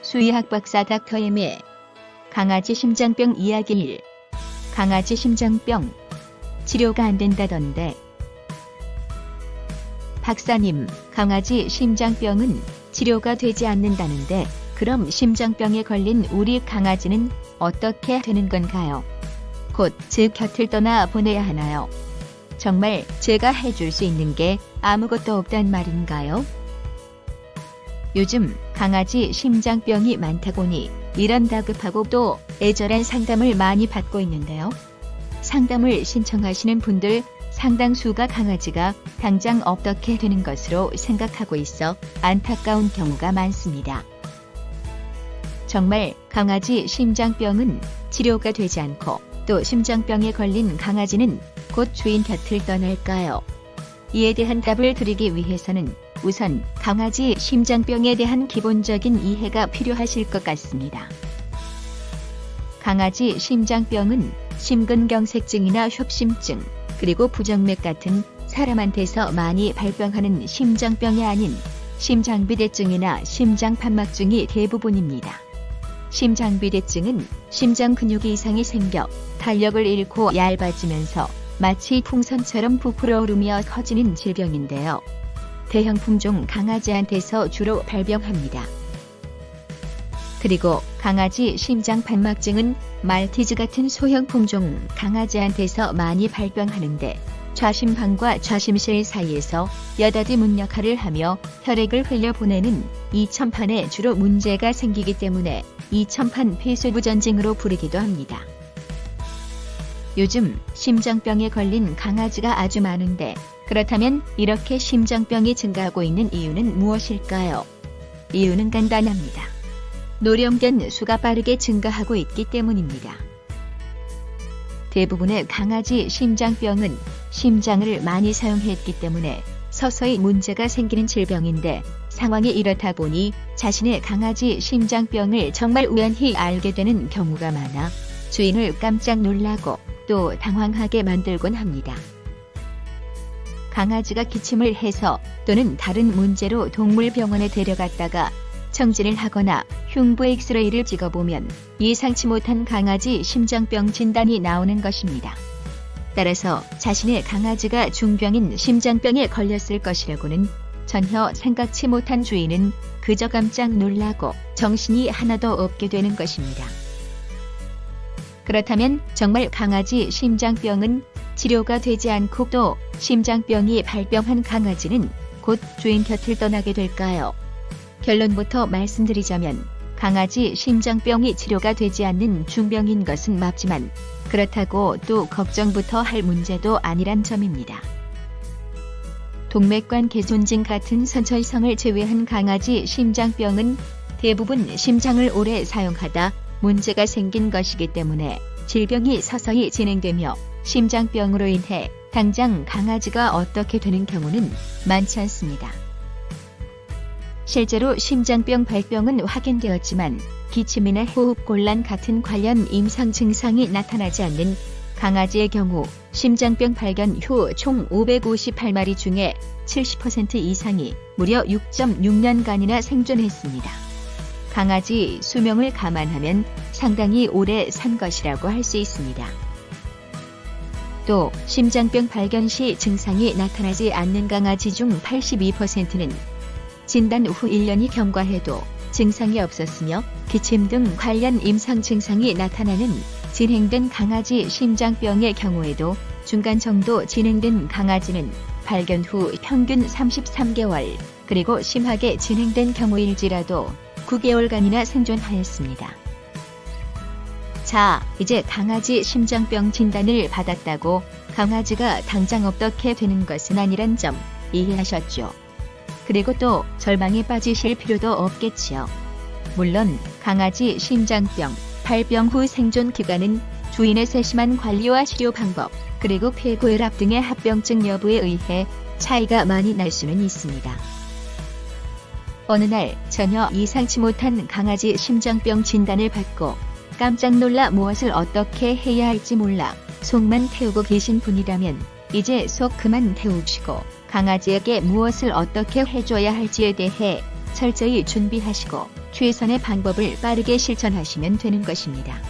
수의학 박사 닥터 M의 강아지 심장병 이야기 1. 강아지 심장병 치료가 안 된다던데. 박사님, 강아지 심장병은 치료가 되지 않는다는데 그럼 심장병에 걸린 우리 강아지는 어떻게 되는 건가요? 곧 제 곁을 떠나 보내야 하나요? 정말 제가 해줄 수 있는 게 아무것도 없단 말인가요? 요즘 강아지 심장병이 많다 보니 이런 다급하고 또 애절한 상담을 많이 받고 있는데요. 상담을 신청하시는 분들 상당수가 강아지가 당장 어떻게 되는 것으로 생각하고 있어 안타까운 경우가 많습니다. 정말 강아지 심장병은 치료가 되지 않고 또 심장병에 걸린 강아지는 곧 주인 곁을 떠날까요? 이에 대한 답을 드리기 위해서는 우선 강아지 심장병에 대한 기본적인 이해가 필요하실 것 같습니다. 강아지 심장병은 심근경색증이나 협심증, 그리고 부정맥 같은 사람한테서 많이 발병하는 심장병이 아닌 심장비대증이나 심장판막증이 대부분입니다. 심장비대증은 심장 근육이 이상이 생겨 탄력을 잃고 얇아지면서 마치 풍선처럼 부풀어 오르며 커지는 질병인데요. 대형 품종 강아지한테서 주로 발병합니다. 그리고 강아지 심장판막증은 말티즈 같은 소형 품종 강아지한테서 많이 발병하는데 좌심판과 좌심실 사이에서 여닫이 문 역할을 하며 혈액을 흘려보내는 이천판에 주로 문제가 생기기 때문에 이천판 폐쇄부전증으로 부르기도 합니다. 요즘 심장병에 걸린 강아지가 아주 많은데 그렇다면 이렇게 심장병이 증가하고 있는 이유는 무엇일까요? 이유는 간단합니다. 노령견 수가 빠르게 증가하고 있기 때문입니다. 대부분의 강아지 심장병은 심장을 많이 사용했기 때문에 서서히 문제가 생기는 질병인데 상황이 이렇다 보니 자신의 강아지 심장병을 정말 우연히 알게 되는 경우가 많아 주인을 깜짝 놀라고 또 당황하게 만들곤 합니다. 강아지가 기침을 해서 또는 다른 문제로 동물병원에 데려갔다가 청진을 하거나 흉부 엑스레이를 찍어보면 예상치 못한 강아지 심장병 진단이 나오는 것입니다. 따라서 자신의 강아지가 중병인 심장병에 걸렸을 것이라고는 전혀 생각치 못한 주인은 그저 깜짝 놀라고 정신이 하나도 없게 되는 것입니다. 그렇다면 정말 강아지 심장병은 치료가 되지 않고 또 심장병이 발병한 강아지는 곧 주인 곁을 떠나게 될까요? 결론부터 말씀드리자면 강아지 심장병이 치료가 되지 않는 중병인 것은 맞지만 그렇다고 또 걱정부터 할 문제도 아니란 점입니다. 동맥관 개손증 같은 선처이성을 제외한 강아지 심장병은 대부분 심장을 오래 사용하다 문제가 생긴 것이기 때문에 질병이 서서히 진행되며 심장병으로 인해 당장 강아지가 어떻게 되는 경우는 많지 않습니다. 실제로 심장병 발병은 확인되었지만 기침이나 호흡곤란 같은 관련 임상 증상이 나타나지 않는 강아지의 경우 심장병 발견 후 총 558마리 중에 70% 이상이 무려 6.6년간이나 생존했습니다. 강아지 수명을 감안하면 상당히 오래 산 것이라고 할 수 있습니다. 또 심장병 발견 시 증상이 나타나지 않는 강아지 중 82%는 진단 후 1년이 경과해도 증상이 없었으며 기침 등 관련 임상 증상이 나타나는 진행된 강아지 심장병의 경우에도 중간 정도 진행된 강아지는 발견 후 평균 33개월, 그리고 심하게 진행된 경우일지라도 9개월간이나 생존하였습니다. 자, 이제 강아지 심장병 진단을 받았다고 강아지가 당장 어떻게 되는 것은 아니란 점 이해하셨죠? 그리고 또 절망에 빠지실 필요도 없겠지요. 물론 강아지 심장병 발병 후 생존 기간은 주인의 세심한 관리와 치료 방법, 그리고 폐고혈압 등의 합병증 여부에 의해 차이가 많이 날 수는 있습니다. 어느 날 전혀 예상치 못한 강아지 심장병 진단을 받고 깜짝 놀라 무엇을 어떻게 해야 할지 몰라 속만 태우고 계신 분이라면 이제 속 그만 태우시고 강아지에게 무엇을 어떻게 해줘야 할지에 대해 철저히 준비하시고 최선의 방법을 빠르게 실천하시면 되는 것입니다.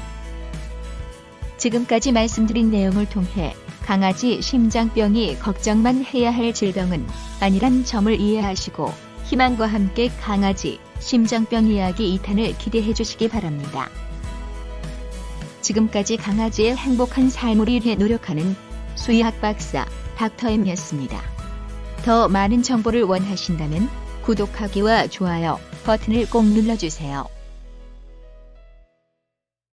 지금까지 말씀드린 내용을 통해 강아지 심장병이 걱정만 해야 할 질병은 아니란 점을 이해하시고 희망과 함께 강아지 심장병 이야기 2탄을 기대해 주시기 바랍니다. 지금까지 강아지의 행복한 삶을 위해 노력하는 수의학 박사 닥터엠이었습니다. 더 많은 정보를 원하신다면 구독하기와 좋아요 버튼을 꼭 눌러주세요.